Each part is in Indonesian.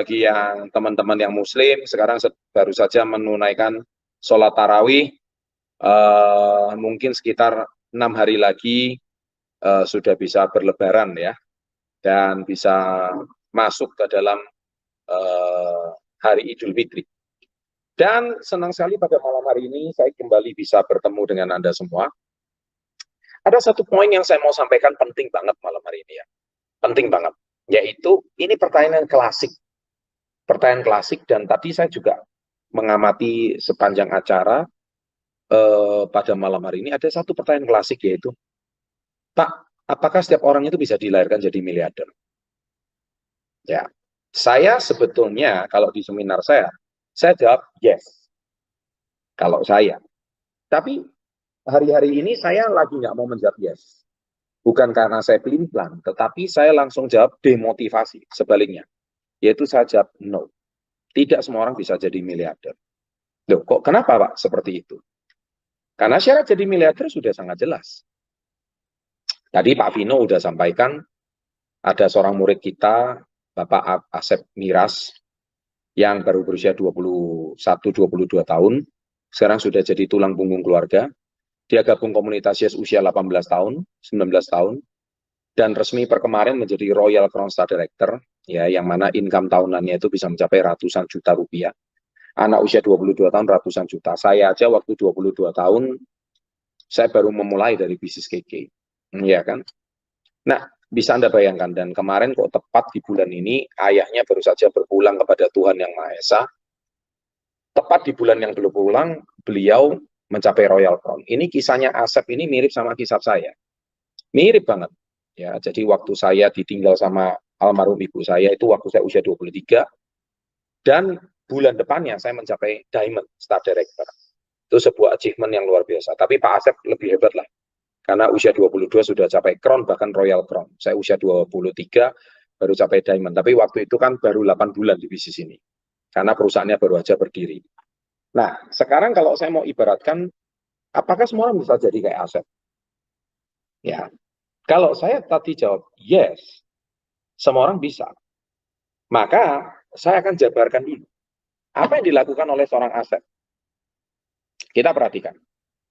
bagi yang teman-teman yang muslim sekarang baru saja menunaikan sholat tarawih, mungkin sekitar 6 hari lagi sudah bisa berlebaran ya, dan bisa masuk ke dalam hari Idul Fitri. Dan senang sekali pada malam hari ini saya kembali bisa bertemu dengan Anda semua. Ada satu poin yang saya mau sampaikan penting banget malam hari ini ya, penting banget, yaitu ini pertanyaan klasik. Pertanyaan klasik, dan tadi saya juga mengamati sepanjang acara pada malam hari ini ada satu pertanyaan klasik, yaitu, Pak, apakah setiap orang itu bisa dilahirkan jadi miliarder? Ya, saya sebetulnya kalau di seminar saya jawab yes, kalau saya. Tapi hari-hari ini saya lagi nggak mau menjawab yes. Bukan karena saya pelin-pelan, tetapi saya langsung jawab demotivasi, sebaliknya. Yaitu saya jawab no. Tidak semua orang bisa jadi miliarder. Loh, kok kenapa Pak seperti itu? Karena syarat jadi miliarder sudah sangat jelas. Tadi Pak Vino sudah sampaikan, ada seorang murid kita, Bapak Asep Miras, yang baru berusia 21-22 tahun, sekarang sudah jadi tulang punggung keluarga. Dia gabung komunitas Yes usia 18 tahun, 19 tahun, dan resmi per kemarin menjadi Royal Crown Star Director, ya, yang mana income tahunannya itu bisa mencapai ratusan juta rupiah. Anak usia 22 tahun ratusan juta. Saya aja waktu 22 tahun, saya baru memulai dari bisnis KK. Ya kan? Nah, bisa Anda bayangkan, dan kemarin kok tepat di bulan ini, ayahnya baru saja berpulang kepada Tuhan Yang Maha Esa. Tepat di bulan yang belum pulang, beliau mencapai Royal Crown. Ini kisahnya Asep ini mirip sama kisah saya. Mirip banget. Ya, jadi waktu saya ditinggal sama almarhum ibu saya itu waktu saya usia 23, dan bulan depannya saya mencapai Diamond Star Director. Itu sebuah achievement yang luar biasa. Tapi Pak Asep lebih hebat lah. Karena usia 22 sudah capai Crown, bahkan Royal Crown. Saya usia 23 baru capai Diamond. Tapi waktu itu kan baru 8 bulan di bisnis ini. Karena perusahaannya baru aja berdiri. Nah, sekarang kalau saya mau ibaratkan, apakah semua orang bisa jadi kayak Asep? Ya, kalau saya tadi jawab yes, semua orang bisa. Maka saya akan jabarkan dulu. Apa yang dilakukan oleh seorang Asep? Kita perhatikan.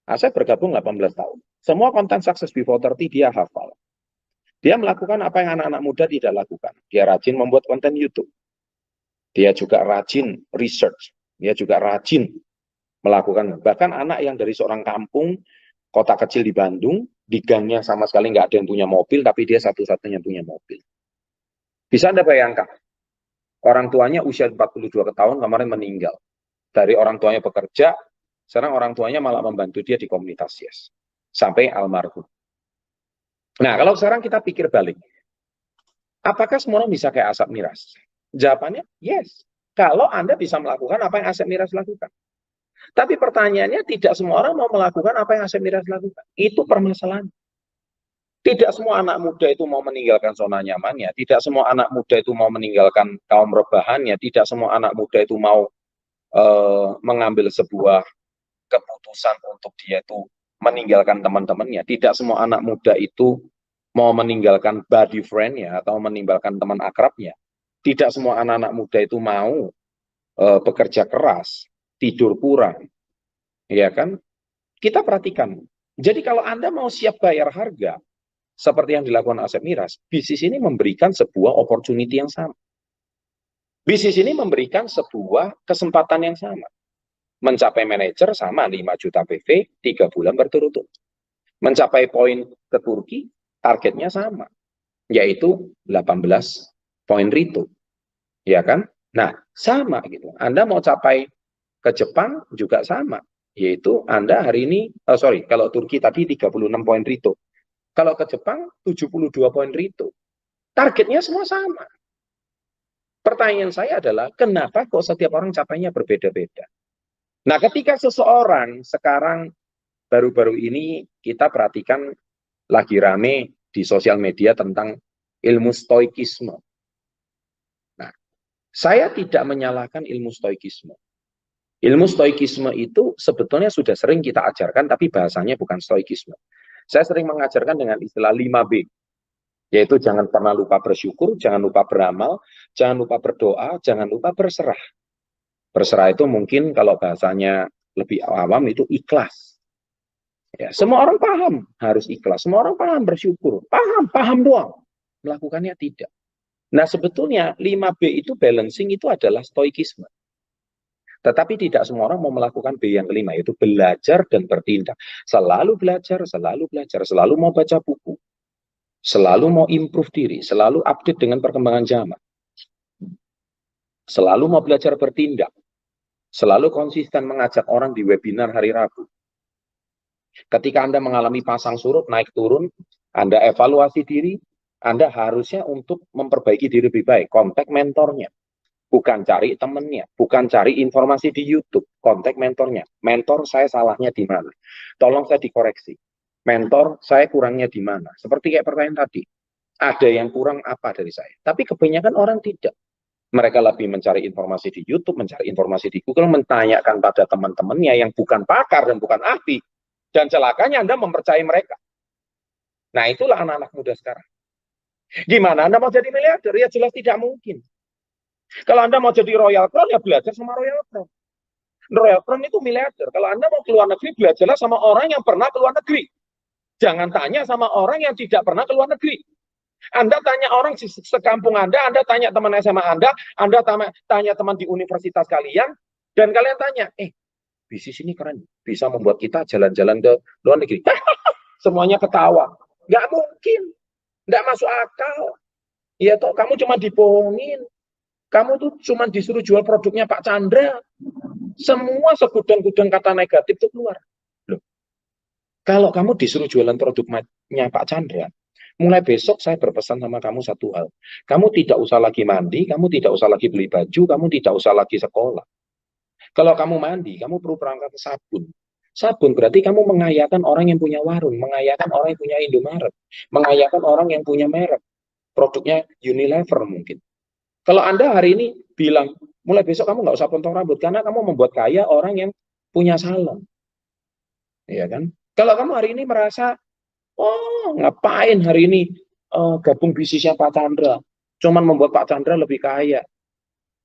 Asep bergabung 18 tahun. Semua konten Success Before 30 dia hafal. Dia melakukan apa yang anak-anak muda tidak lakukan. Dia rajin membuat konten YouTube. Dia juga rajin research. Dia juga rajin melakukan. Bahkan anak yang dari seorang kampung, kota kecil di Bandung, di gangnya sama sekali nggak ada yang punya mobil, tapi dia satu-satunya punya mobil. Bisa Anda bayangkan, orang tuanya usia 42 tahun kemarin meninggal. Dari orang tuanya bekerja, sekarang orang tuanya malah membantu dia di komunitas Yes. Sampai almarhum. Nah, kalau sekarang kita pikir balik, apakah semua orang bisa kayak Asep Miras? Jawabannya, yes. Kalau Anda bisa melakukan apa yang Asep Miras lakukan. Tapi pertanyaannya, tidak semua orang mau melakukan apa yang Asep Miras lakukan. Itu permasalahan. Tidak semua anak muda itu mau meninggalkan zona nyamannya. Tidak semua anak muda itu mau meninggalkan kaum rebahannya. Tidak semua anak muda itu mau mengambil sebuah keputusan untuk dia itu meninggalkan teman-temannya. Tidak semua anak muda itu mau meninggalkan body friend-nya atau meninggalkan teman akrabnya. Tidak semua anak-anak muda itu mau bekerja keras, tidur kurang. Ya kan? Kita perhatikan. Jadi kalau Anda mau siap bayar harga, seperti yang dilakukan Asep Miras, bisnis ini memberikan sebuah opportunity yang sama. Bisnis ini memberikan sebuah kesempatan yang sama. Mencapai manajer sama 5 juta PV 3 bulan berturut-turut. Mencapai poin ke Turki, targetnya sama, yaitu 18 poin Rito. Ya kan? Nah, sama gitu. Anda mau capai ke Jepang juga sama, yaitu Anda hari ini, kalau Turki tadi 36 poin Rito. Kalau ke Jepang 72 poin Rito. Targetnya semua sama. Pertanyaan saya adalah, kenapa kok setiap orang capainya berbeda-beda? Nah, ketika seseorang sekarang baru-baru ini kita perhatikan lagi rame di sosial media tentang ilmu stoikisme. Nah, saya tidak menyalahkan ilmu stoikisme. Ilmu stoikisme itu sebetulnya sudah sering kita ajarkan, tapi bahasanya bukan stoikisme. Saya sering mengajarkan dengan istilah 5B. Yaitu jangan pernah lupa bersyukur, jangan lupa beramal, jangan lupa berdoa, jangan lupa berserah. Berserah itu mungkin kalau bahasanya lebih awam itu ikhlas. Ya, semua orang paham harus ikhlas, semua orang paham bersyukur, paham doang. Melakukannya tidak. Nah, sebetulnya 5B itu balancing itu adalah stoikisme. Tetapi tidak semua orang mau melakukan B yang kelima, yaitu belajar dan bertindak. Selalu belajar, selalu mau baca buku, selalu mau improve diri, selalu update dengan perkembangan zaman, selalu mau belajar bertindak, selalu konsisten mengajak orang di webinar hari Rabu. Ketika Anda mengalami pasang surut, naik turun, Anda evaluasi diri, Anda harusnya untuk memperbaiki diri lebih baik, kontak mentornya. Bukan cari temennya, bukan cari informasi di YouTube, kontak mentornya. Mentor saya salahnya di mana? Tolong saya dikoreksi. Mentor saya kurangnya di mana? Seperti kayak pertanyaan tadi. Ada yang kurang apa dari saya? Tapi kebanyakan orang tidak. Mereka lebih mencari informasi di YouTube, mencari informasi di Google, menanyakan pada teman-temannya yang bukan pakar dan bukan ahli. Dan celakanya Anda mempercayai mereka. Nah, itulah anak-anak muda sekarang. Gimana Anda mau jadi miliarder? Ya jelas tidak mungkin. Kalau Anda mau jadi Royal Crown, ya belajar sama Royal Crown. Royal Crown itu miliarder. Kalau Anda mau keluar negeri, belajarlah sama orang yang pernah keluar negeri. Jangan tanya sama orang yang tidak pernah keluar negeri. Anda tanya orang di sekampung Anda tanya teman SMA Anda tanya teman di universitas kalian, dan kalian tanya, bisnis ini keren, bisa membuat kita jalan-jalan ke luar negeri. Semuanya ketawa. Nggak mungkin. Nggak masuk akal. Ya toh, kamu cuma dibohongin. Kamu tuh cuma disuruh jual produknya Pak Chandra. Semua segudang-gudang kata negatif itu keluar. Loh, kalau kamu disuruh jualan produknya Pak Chandra, mulai besok saya berpesan sama kamu satu hal. Kamu tidak usah lagi mandi, kamu tidak usah lagi beli baju, kamu tidak usah lagi sekolah. Kalau kamu mandi, kamu perlu perangkat sabun. Sabun berarti kamu mengayakan orang yang punya warung, mengayakan orang yang punya Indomaret, mengayakan orang yang punya merek. Produknya Unilever mungkin. Kalau Anda hari ini bilang, mulai besok kamu nggak usah potong rambut, karena kamu membuat kaya orang yang punya salon. Ya kan? Kalau kamu hari ini merasa, ngapain hari ini gabung bisnisnya Pak Chandra, cuman membuat Pak Chandra lebih kaya.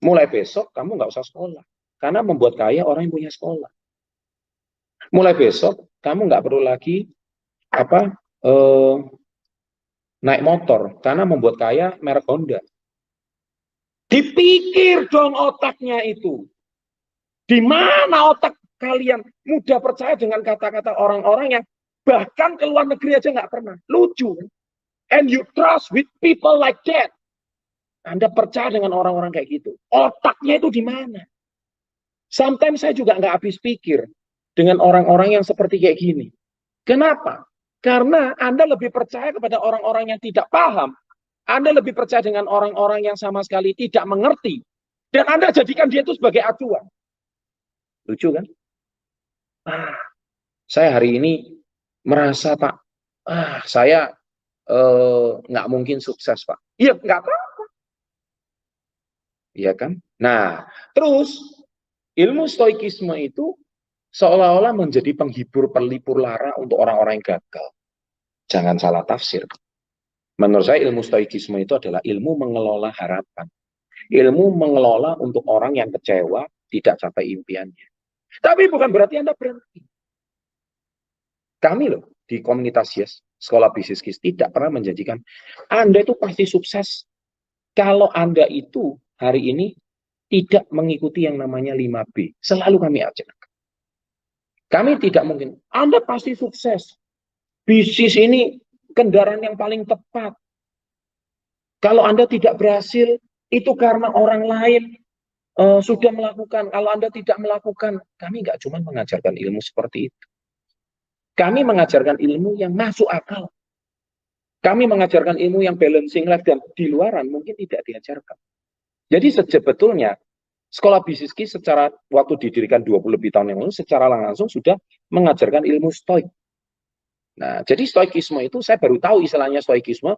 Mulai besok kamu nggak usah sekolah, karena membuat kaya orang yang punya sekolah. Mulai besok kamu nggak perlu lagi naik motor, karena membuat kaya merek Honda. Dipikir dong otaknya itu. Di mana otak kalian mudah percaya dengan kata-kata orang-orang yang bahkan ke luar negeri aja nggak pernah. Lucu. And you trust with people like that. Anda percaya dengan orang-orang kayak gitu. Otaknya itu di mana? Sometimes saya juga nggak habis pikir dengan orang-orang yang seperti kayak gini. Kenapa? Karena Anda lebih percaya kepada orang-orang yang tidak paham. Anda lebih percaya dengan orang-orang yang sama sekali tidak mengerti. Dan Anda jadikan dia itu sebagai acuan. Lucu kan? Saya hari ini merasa, Pak, saya nggak mungkin sukses, Pak. Iya, nggak apa-apa. Iya kan? Nah, terus ilmu stoikisme itu seolah-olah menjadi penghibur pelipur lara untuk orang-orang yang gagal. Jangan salah tafsir. Menurut saya ilmu stoikisme itu adalah ilmu mengelola harapan. Ilmu mengelola untuk orang yang kecewa, tidak capai impiannya. Tapi bukan berarti Anda berhenti. Kami loh, di komunitas YES, Sekolah Bisnis KIS, tidak pernah menjanjikan Anda itu pasti sukses kalau Anda itu hari ini tidak mengikuti yang namanya 5B. Selalu kami ajak. Kami tidak mungkin, Anda pasti sukses. Bisnis ini kendaraan yang paling tepat. Kalau Anda tidak berhasil, itu karena orang lain sudah melakukan. Kalau Anda tidak melakukan, kami nggak cuma mengajarkan ilmu seperti itu. Kami mengajarkan ilmu yang masuk akal. Kami mengajarkan ilmu yang balancing life, dan di luaran mungkin tidak diajarkan. Jadi sebetulnya Sekolah Bisnis KIS secara waktu didirikan 20 lebih tahun yang lalu secara langsung sudah mengajarkan ilmu stoik. Nah, jadi stoikisme itu saya baru tahu istilahnya stoikisme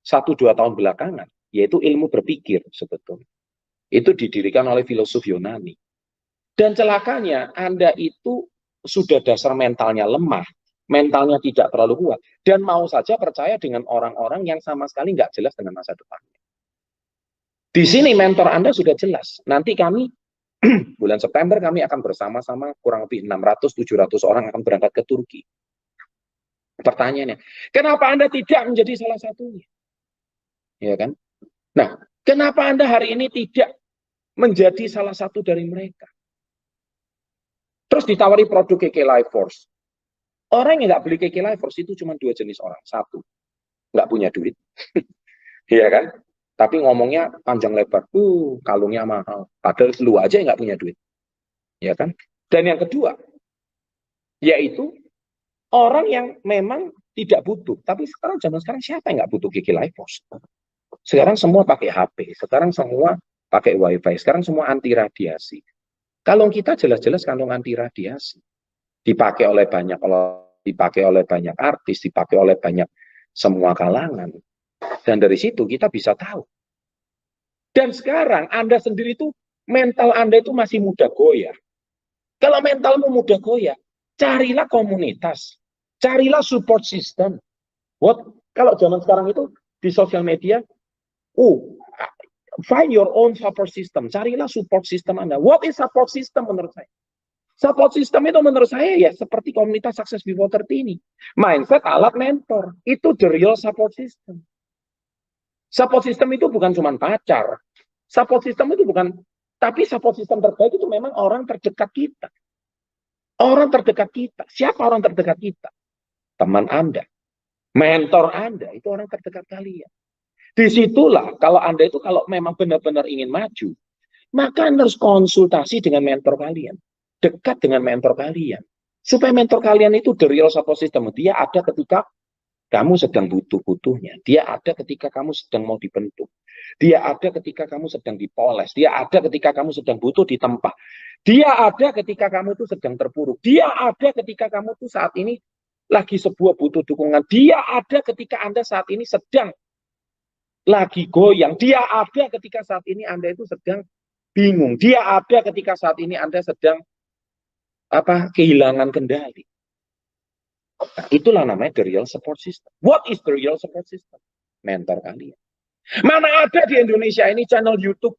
1-2 tahun belakangan, yaitu ilmu berpikir sebetulnya. Itu didirikan oleh filosof Yunani. Dan celakanya Anda itu sudah dasar mentalnya lemah, mentalnya tidak terlalu kuat, dan mau saja percaya dengan orang-orang yang sama sekali nggak jelas dengan masa depannya. Di sini mentor Anda sudah jelas. Nanti kami bulan September kami akan bersama-sama kurang lebih 600-700 orang akan berangkat ke Turki. Pertanyaannya, kenapa Anda tidak menjadi salah satunya? Ya kan? Nah, kenapa Anda hari ini tidak menjadi salah satu dari mereka? Terus ditawari produk KK Life Force. Orang yang nggak beli KK Life Force itu cuma 2 jenis orang. Satu, nggak punya duit. Iya kan? Tapi ngomongnya panjang lebar. Kalungnya mahal. Padahal lu aja yang nggak punya duit. Ya kan? Dan yang kedua, yaitu orang yang memang tidak butuh. Tapi sekarang zaman sekarang siapa yang nggak butuh KK Life Force? Sekarang semua pakai HP. Sekarang semua pakai WiFi. Sekarang semua anti radiasi. Kalung kita jelas-jelas kalung anti radiasi. Dipakai oleh banyak artis, dipakai oleh banyak semua kalangan. Dan dari situ kita bisa tahu. Dan sekarang Anda sendiri itu, mental Anda itu masih mudah goyah. Kalau mentalmu mudah goyah, carilah komunitas, carilah support system. Kalau zaman sekarang itu di sosial media, find your own support system, carilah support system Anda. What is support system menurut saya? Support system itu menurut saya ya seperti komunitas Success Before 30 ini. Mindset, alat, mentor. Itu the real support system. Support system itu bukan cuma pacar. Support system itu bukan, tapi support system terbaik itu memang orang terdekat kita. Orang terdekat kita. Siapa orang terdekat kita? Teman Anda. Mentor Anda. Itu orang terdekat kalian. Disitulah kalau Anda itu kalau memang benar-benar ingin maju, maka Anda harus konsultasi dengan mentor kalian. Dekat dengan mentor kalian. Supaya mentor kalian itu the real support system. Dia ada ketika kamu sedang butuh-butuhnya. Dia ada ketika kamu sedang mau dibentuk. Dia ada ketika kamu sedang dipoles. Dia ada ketika kamu sedang butuh ditempa. Dia ada ketika kamu itu sedang terpuruk. Dia ada ketika kamu tuh saat ini lagi sebuah butuh dukungan. Dia ada ketika Anda saat ini sedang lagi goyang. Dia ada ketika saat ini Anda itu sedang bingung. Dia ada ketika saat ini Anda sedang kehilangan kendali. Nah, itulah namanya the real support system. What is the real support system? Mentor kalian. Mana ada di Indonesia ini channel YouTube?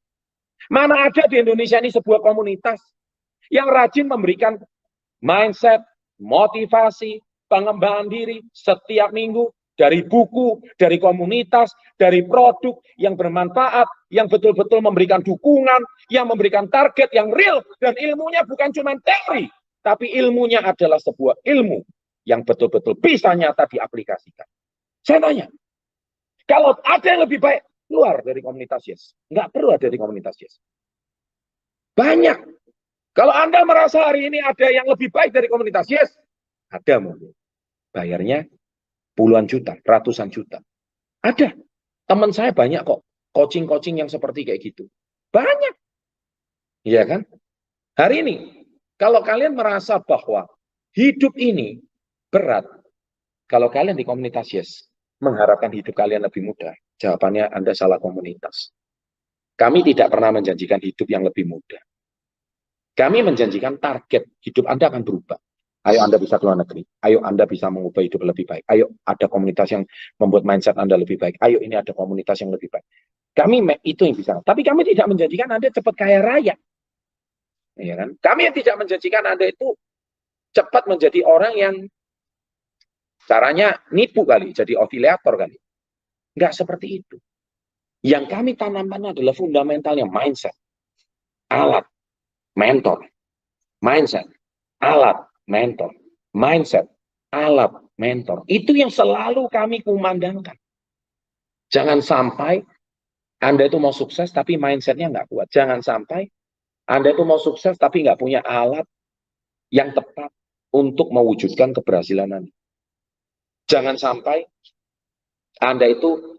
Mana ada di Indonesia ini sebuah komunitas yang rajin memberikan mindset, motivasi, pengembangan diri setiap minggu dari buku, dari komunitas, dari produk yang bermanfaat, yang betul-betul memberikan dukungan, yang memberikan target yang real, dan ilmunya bukan cuma teori, tapi ilmunya adalah sebuah ilmu yang betul-betul bisa nyata diaplikasikan. Saya tanya, kalau ada yang lebih baik, keluar dari komunitas Yes. Nggak perlu ada di komunitas Yes. Banyak. Kalau Anda merasa hari ini ada yang lebih baik dari komunitas Yes, ada mungkin. Bayarnya puluhan juta, ratusan juta. Ada. Teman saya banyak kok. Coaching-coaching yang seperti kayak gitu. Banyak. Iya kan? Hari ini, kalau kalian merasa bahwa hidup ini berat, kalau kalian di komunitas Yes, mengharapkan hidup kalian lebih mudah, jawabannya Anda salah komunitas. Kami tidak pernah menjanjikan hidup yang lebih mudah. Kami menjanjikan target hidup Anda akan berubah. Ayo Anda bisa keluar negeri. Ayo Anda bisa mengubah hidup lebih baik. Ayo ada komunitas yang membuat mindset Anda lebih baik. Ayo ini ada komunitas yang lebih baik. Kami itu yang bisa. Tapi kami tidak menjanjikan Anda cepat kaya raya. Ya kan? Kami yang tidak menjanjikan Anda itu cepat menjadi orang yang caranya nipu kali, jadi afiliator kali. Enggak seperti itu. Yang kami tanamkan adalah fundamentalnya mindset, alat, mentor, mindset, alat, mentor, mindset, alat, mentor. Itu yang selalu kami kumandangkan. Jangan sampai Anda itu mau sukses tapi mindsetnya nggak kuat. Jangan sampai Anda itu mau sukses tapi nggak punya alat yang tepat untuk mewujudkan keberhasilan Anda. Jangan sampai Anda itu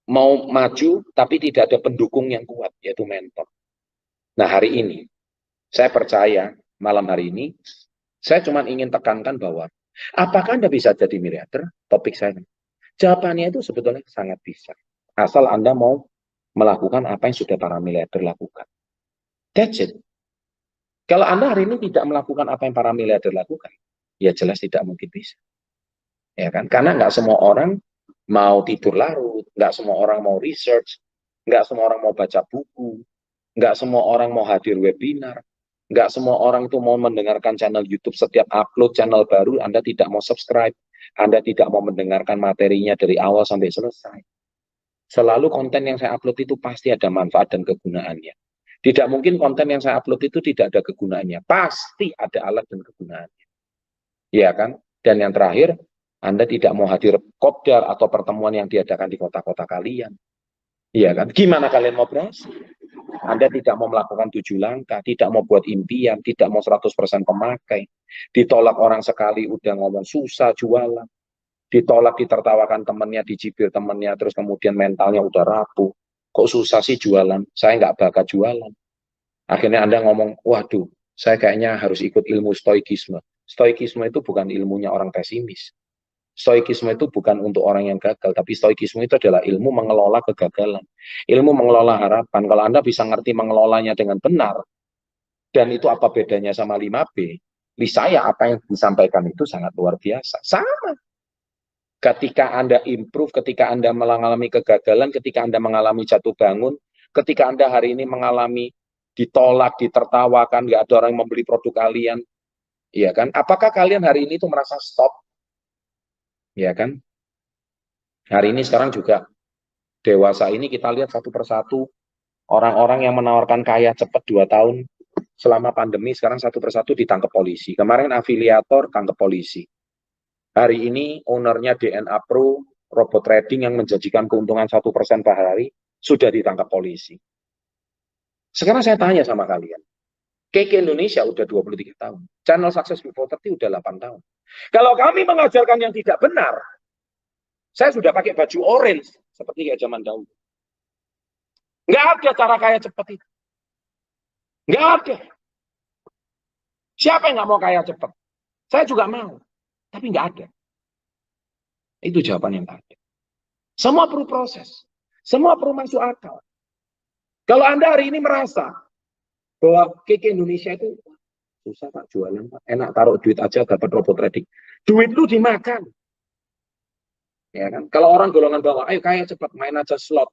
mau maju tapi tidak ada pendukung yang kuat, yaitu mentor. Nah, hari ini, saya percaya malam hari ini, saya cuma ingin tekankan bahwa apakah Anda bisa jadi miliarder? Topik saya. Jawabannya itu sebetulnya sangat bisa. Asal Anda mau melakukan apa yang sudah para miliarder lakukan. That's it. Kalau Anda hari ini tidak melakukan apa yang para miliarder lakukan, ya jelas tidak mungkin bisa. ya kan? Karena nggak semua orang mau tidur larut, nggak semua orang mau research, nggak semua orang mau baca buku, nggak semua orang mau hadir webinar, nggak semua orang itu mau mendengarkan channel YouTube setiap upload channel baru, Anda tidak mau subscribe, Anda tidak mau mendengarkan materinya dari awal sampai selesai. Selalu konten yang saya upload itu pasti ada manfaat dan kegunaannya. Tidak mungkin konten yang saya upload itu tidak ada kegunaannya. Pasti ada alat dan kegunaannya. Iya kan? Dan yang terakhir, Anda tidak mau hadir kopdar atau pertemuan yang diadakan di kota-kota kalian. Iya kan? Gimana kalian mau berhasil? Anda tidak mau melakukan 7 langkah, tidak mau buat impian, tidak mau 100% pemakai. Ditolak orang sekali udah ngomong susah jualan. Ditolak, ditertawakan temennya, dicibir temennya, terus kemudian mentalnya udah rapuh. Kok susah sih jualan? Saya nggak bakat jualan. Akhirnya Anda ngomong, waduh, saya kayaknya harus ikut ilmu stoikisme. Stoikisme itu bukan ilmunya orang pesimis. Stoikisme itu bukan untuk orang yang gagal, tapi stoikisme itu adalah ilmu mengelola kegagalan. Ilmu mengelola harapan. Kalau Anda bisa ngerti mengelolanya dengan benar, dan itu apa bedanya sama 5B, di saya apa yang disampaikan itu sangat luar biasa. Sama. Ketika Anda improve, ketika Anda mengalami kegagalan, ketika Anda mengalami jatuh bangun, ketika Anda hari ini mengalami ditolak, ditertawakan, nggak ada orang yang membeli produk kalian, ya kan? Apakah kalian hari ini itu merasa stop? Ya kan? Hari ini sekarang juga dewasa ini kita lihat satu persatu orang-orang yang menawarkan kaya cepat 2 tahun selama pandemi sekarang satu persatu ditangkap polisi. Kemarin afiliator tangkap polisi. Hari ini ownernya DNA Pro, robot trading yang menjanjikan keuntungan 1% per hari, sudah ditangkap polisi. Sekarang saya tanya sama kalian, KK Indonesia udah 23 tahun, channel Success Before 30 udah 8 tahun. Kalau kami mengajarkan yang tidak benar, saya sudah pakai baju orange, seperti kayak zaman dahulu. Nggak ada cara kaya cepat itu. Nggak ada. Siapa yang nggak mau kaya cepat? Saya juga mau, tapi nggak ada. Itu jawaban yang ada. Semua perlu proses. Semua perlu masuk akal. Kalau Anda hari ini merasa bahwa KK Indonesia itu susah Pak jualan, Pak. Enak taruh duit aja dapat robot trading. Duit lu dimakan. Ya kan? Kalau orang golongan bawah, ayo kaya cepat main aja slot.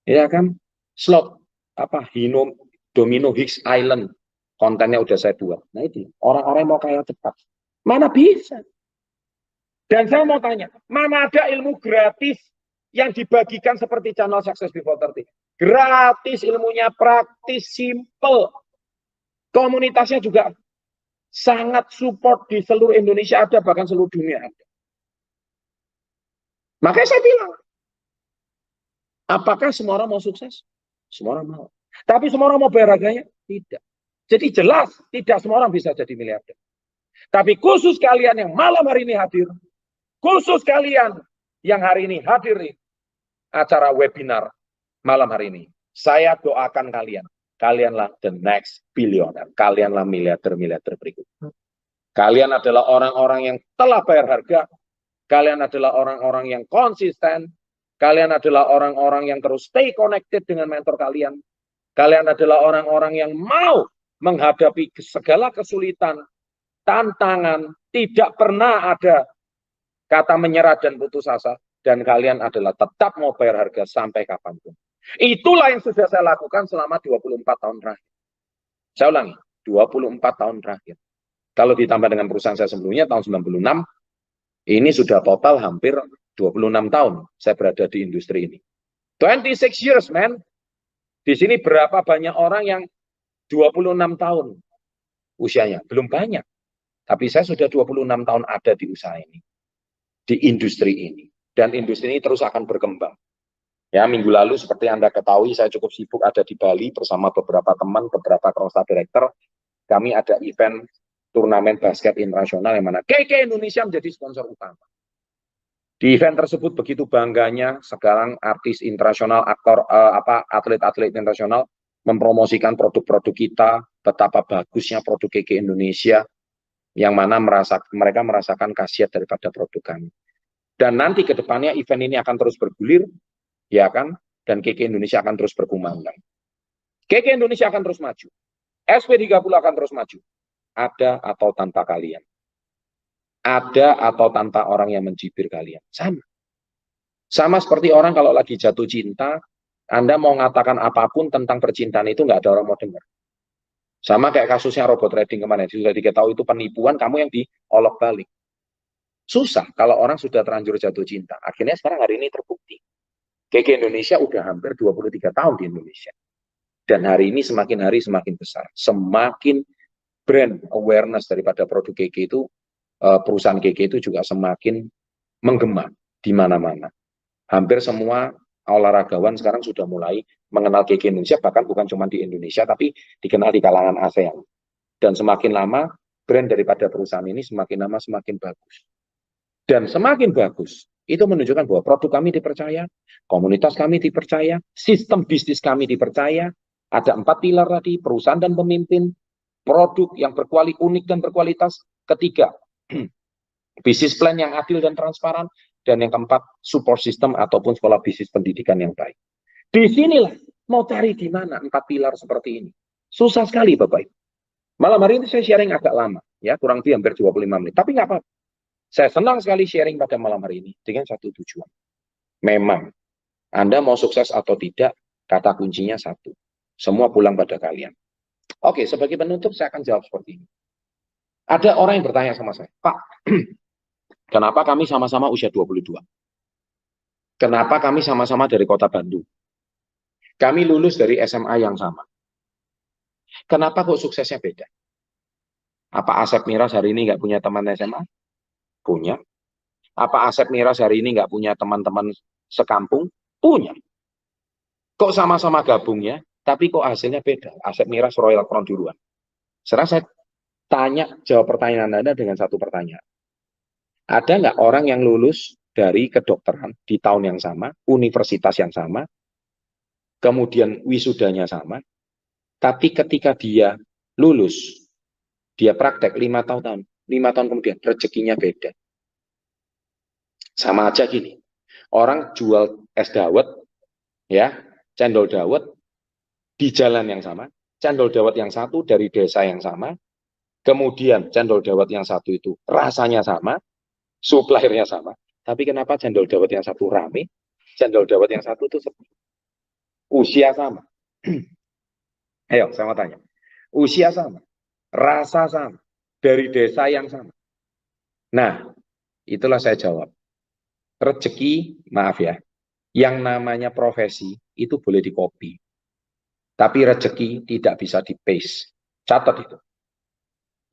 Ya kan? Slot apa Hino Domino Hicks Island. Kontennya udah saya buat. Nah itu, orang-orang mau kaya cepat. Mana bisa? Dan saya mau tanya, mana ada ilmu gratis yang dibagikan seperti channel Success Before 30? Gratis ilmunya, praktis, simple. Komunitasnya juga sangat support di seluruh Indonesia ada, bahkan seluruh dunia ada. Makanya saya bilang, apakah semua orang mau sukses? Semua orang mau. Tapi semua orang mau bayar harganya? Tidak. Jadi jelas, tidak semua orang bisa jadi miliarder. Tapi khusus kalian yang malam hari ini hadir, khusus kalian yang hari ini hadir di acara webinar malam hari ini, saya doakan kalian. Kalianlah the next billionaire. Kalianlah miliarder-miliarder berikutnya. Kalian adalah orang-orang yang telah bayar harga. Kalian adalah orang-orang yang konsisten. Kalian adalah orang-orang yang terus stay connected dengan mentor kalian. Kalian adalah orang-orang yang mau menghadapi segala kesulitan, tantangan, tidak pernah ada kata menyerah dan putus asa. Dan kalian adalah tetap mau bayar harga sampai kapanpun. Itulah yang sudah saya lakukan selama 24 tahun terakhir. Saya ulangi, 24 tahun terakhir. Kalau ditambah dengan perusahaan saya sebelumnya, tahun 96, ini sudah total hampir 26 tahun saya berada di industri ini. 26 years, man. Di sini berapa banyak orang yang 26 tahun usianya? Belum banyak. Tapi saya sudah 26 tahun ada di usaha ini. Di industri ini. Dan industri ini terus akan berkembang. Ya, minggu lalu seperti Anda ketahui, saya cukup sibuk ada di Bali bersama beberapa teman, beberapa cross director. Kami ada event turnamen basket internasional yang mana KK Indonesia menjadi sponsor utama. Di event tersebut begitu bangganya sekarang artis internasional, aktor, atlet-atlet internasional mempromosikan produk-produk kita, betapa bagusnya produk KK Indonesia, yang mana mereka merasakan khasiat daripada produk kami. Dan nanti ke depannya event ini akan terus bergulir, ya kan? Dan KK Indonesia akan terus berkembang. KK Indonesia akan terus maju. SP30 akan terus maju. Ada atau tanpa kalian. Ada atau tanpa orang yang mencibir kalian. Sama. Sama seperti orang kalau lagi jatuh cinta, Anda mau ngatakan apapun tentang percintaan itu nggak ada orang mau dengar. Sama kayak kasusnya robot trading kemarin, sudah diketahui itu penipuan, kamu yang diolok balik. Susah kalau orang sudah terlanjur jatuh cinta. Akhirnya sekarang hari ini terbukti. KK Indonesia udah hampir 23 tahun di Indonesia. Dan hari ini semakin hari semakin besar. Semakin brand awareness daripada produk KK itu, perusahaan KK itu juga semakin menggema di mana-mana. Hampir semua olahragawan sekarang sudah mulai mengenal KK Indonesia, bahkan bukan cuma di Indonesia, tapi dikenal di kalangan ASEAN. Dan semakin lama, brand daripada perusahaan ini semakin lama semakin bagus. Dan semakin bagus, itu menunjukkan bahwa produk kami dipercaya, komunitas kami dipercaya, sistem bisnis kami dipercaya, ada 4 pilar tadi, perusahaan dan pemimpin, produk yang unik dan berkualitas, ketiga, bisnis plan yang adil dan transparan, dan yang keempat, support system ataupun sekolah bisnis pendidikan yang baik. Di sinilah mau cari di mana 4 pilar seperti ini. Susah sekali Bapak Ibu. Malam hari ini saya sharing agak lama, ya kurang lebih hampir 25 menit, tapi nggak apa-apa. Saya senang sekali sharing pada malam hari ini dengan satu tujuan. Memang, Anda mau sukses atau tidak, kata kuncinya satu. Semua pulang pada kalian. Oke, sebagai penutup saya akan jawab seperti ini. Ada orang yang bertanya sama saya, Pak, kenapa kami sama-sama usia 22? Kenapa kami sama-sama dari kota Bandung? Kami lulus dari SMA yang sama. Kenapa kok suksesnya beda? Apa Asep Miras hari ini nggak punya teman SMA? Punya. Apa Asep Miras hari ini nggak punya teman-teman sekampung? Punya. Kok sama-sama gabungnya, tapi kok hasilnya beda? Asep Miras Royal Crown duluan. Sekarang saya jawab pertanyaan Anda dengan satu pertanyaan. Ada nggak orang yang lulus dari kedokteran di tahun yang sama, universitas yang sama, kemudian wisudanya sama, tapi ketika dia lulus, dia praktek 5 tahun kemudian rezekinya beda. Sama aja gini, orang jual es dawet, ya, cendol dawet di jalan yang sama, cendol dawet yang satu dari desa yang sama, kemudian cendol dawet yang satu itu rasanya sama, suppliernya sama, tapi kenapa cendol dawet yang satu rame, cendol dawet yang satu itu usia sama. Ayo, saya mau tanya. Usia sama, rasa sama, dari desa yang sama. Nah, itulah saya jawab. Rezeki, maaf ya, yang namanya profesi itu boleh di-copy. Tapi rezeki tidak bisa di-paste. Catat itu.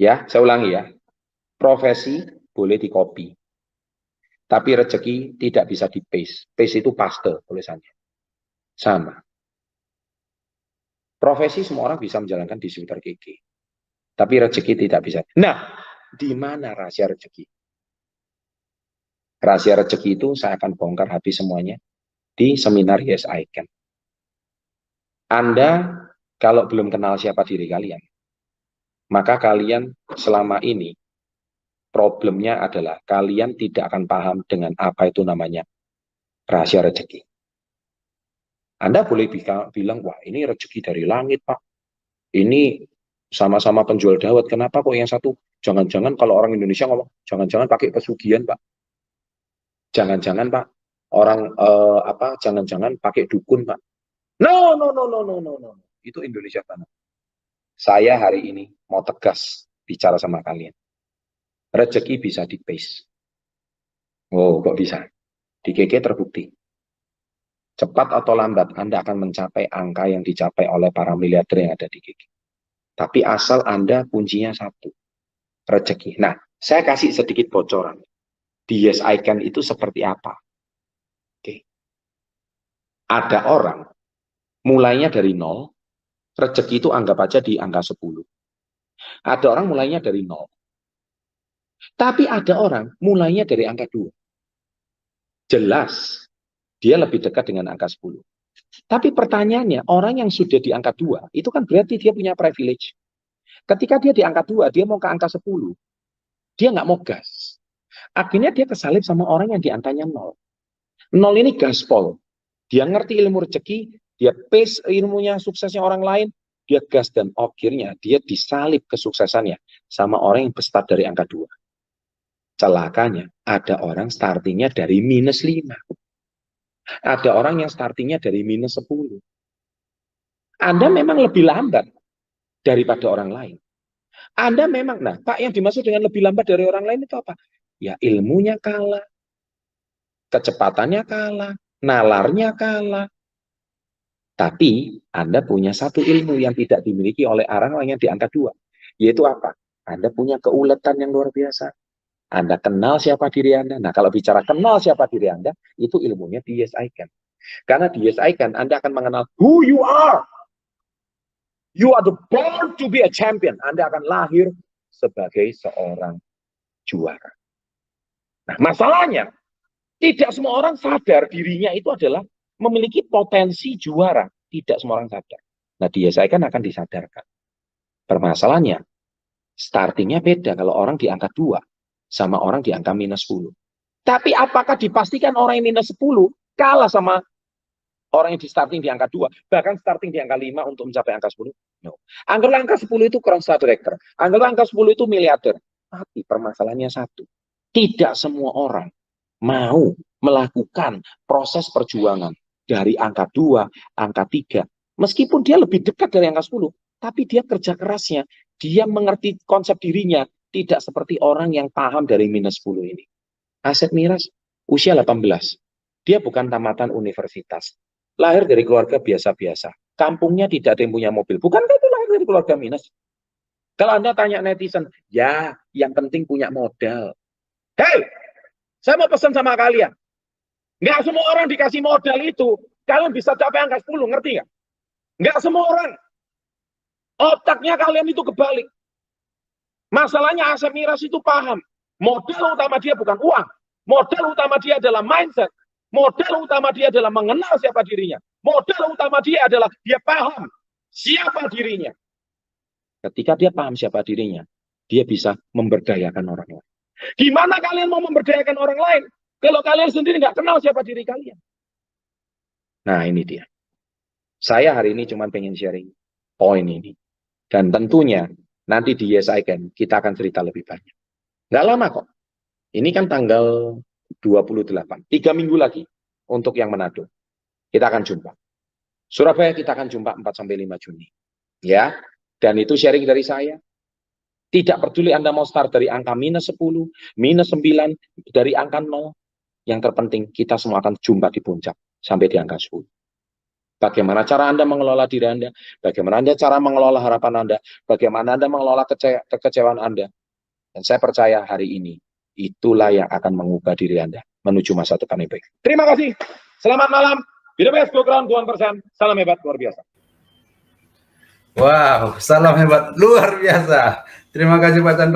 Ya, saya ulangi ya. Profesi boleh di-copy. Tapi rezeki tidak bisa di-paste. Paste itu paste tulisannya. Sama. Profesi semua orang bisa menjalankan di sekitar KK. Tapi rezeki tidak bisa. Nah, di mana rahasia rezeki? Rahasia rezeki itu saya akan bongkar habis semuanya di seminar Yes I Can. Anda kalau belum kenal siapa diri kalian, maka kalian selama ini problemnya adalah kalian tidak akan paham dengan apa itu namanya rahasia rezeki. Anda boleh bilang, wah ini rezeki dari langit Pak. Ini sama-sama penjual dawet. Kenapa kok yang satu? Jangan-jangan kalau orang Indonesia ngomong, jangan-jangan pakai pesugihan Pak. Jangan-jangan Pak, orang jangan-jangan pakai dukun Pak. No, no, no, no, no, no, no. Itu Indonesia banget. Saya hari ini mau tegas bicara sama kalian. Rezeki bisa di-paste. Oh, kok bisa? Di KK terbukti. Cepat atau lambat, Anda akan mencapai angka yang dicapai oleh para miliarder yang ada di KK. Tapi asal Anda kuncinya satu, rezeki. Nah, saya kasih sedikit bocoran. Di Yes I Can itu seperti apa? Oke. Ada orang, mulainya dari nol, rezeki itu anggap aja di angka 10. Ada orang mulainya dari nol. Tapi ada orang mulainya dari angka 2. Jelas, dia lebih dekat dengan angka 10. Tapi pertanyaannya, orang yang sudah di angka 2, itu kan berarti dia punya privilege. Ketika dia di angka 2, dia mau ke angka 10. Dia nggak mau gas. Akhirnya dia kesalip sama orang yang di angkanya 0. 0 ini gaspol. Dia ngerti ilmu rezeki, dia pace ilmunya suksesnya orang lain, dia gas dan akhirnya dia disalip kesuksesannya sama orang yang start dari angka 2. Celakanya, ada orang startingnya dari -5. Ada orang yang startingnya dari -10. Anda memang lebih lambat daripada orang lain. Anda memang, nah Pak, yang dimaksud dengan lebih lambat dari orang lain itu apa? Ya ilmunya kalah, kecepatannya kalah, nalarnya kalah. Tapi Anda punya satu ilmu yang tidak dimiliki oleh orang lain yang di angka 2. Yaitu apa? Anda punya keuletan yang luar biasa. Anda kenal siapa diri Anda. Nah, kalau bicara kenal siapa diri Anda, itu ilmunya DSI-kan. Karena DSI-kan, Anda akan mengenal who you are. You are the born to be a champion. Anda akan lahir sebagai seorang juara. Nah, masalahnya, tidak semua orang sadar dirinya itu adalah memiliki potensi juara. Tidak semua orang sadar. Nah, DSI-kan akan disadarkan. Permasalahannya, startingnya beda kalau orang di angka 2 sama orang di angka -10. Tapi apakah dipastikan orang yang -10 kalah sama orang yang di starting di angka 2, bahkan starting di angka 5 untuk mencapai angka 10? No. Anggaplah angka 10 itu crown star director. Anggaplah angka 10 itu miliarder. Tapi permasalahannya satu. Tidak semua orang mau melakukan proses perjuangan dari angka 2, angka 3. Meskipun dia lebih dekat dari angka 10, tapi dia kerja kerasnya, dia mengerti konsep dirinya, tidak seperti orang yang paham dari -10 ini. Asep Miras, usia 18. Dia bukan tamatan universitas. Lahir dari keluarga biasa-biasa. Kampungnya tidak ada yang punya mobil. Bukankah itu lahir dari keluarga minus? Kalau Anda tanya netizen, ya yang penting punya modal. Hei, saya mau pesan sama kalian. Nggak semua orang dikasih modal itu, kalian bisa capai angka 10, ngerti nggak? Nggak semua orang. Otaknya kalian itu kebalik. Masalahnya Asep Miras itu paham. Modal utama dia bukan uang. Modal utama dia adalah mindset. Modal utama dia adalah mengenal siapa dirinya. Modal utama dia adalah dia paham siapa dirinya. Ketika dia paham siapa dirinya, dia bisa memberdayakan orang lain. Gimana kalian mau memberdayakan orang lain kalau kalian sendiri nggak kenal siapa diri kalian? Nah, ini dia. Saya hari ini cuma pengen sharing poin ini. Dan tentunya nanti di Yes I Can kita akan cerita lebih banyak. Nggak lama kok. Ini kan tanggal 28. 3 minggu lagi untuk yang Manado. Kita akan jumpa. Surabaya kita akan jumpa 4-5 Juni. Ya. Dan itu sharing dari saya. Tidak peduli Anda mau start dari angka -10, -9, dari angka 0. Yang terpenting kita semua akan jumpa di puncak sampai di angka 10. Bagaimana cara Anda mengelola diri Anda, bagaimana Anda cara mengelola harapan Anda, bagaimana Anda mengelola kekecewaan Anda. Dan saya percaya hari ini, itulah yang akan mengubah diri Anda menuju masa depan yang baik. Terima kasih. Selamat malam. Be the best, go ground, 2%. Salam hebat, luar biasa. Wow, salam hebat, luar biasa. Terima kasih Pak Chandra.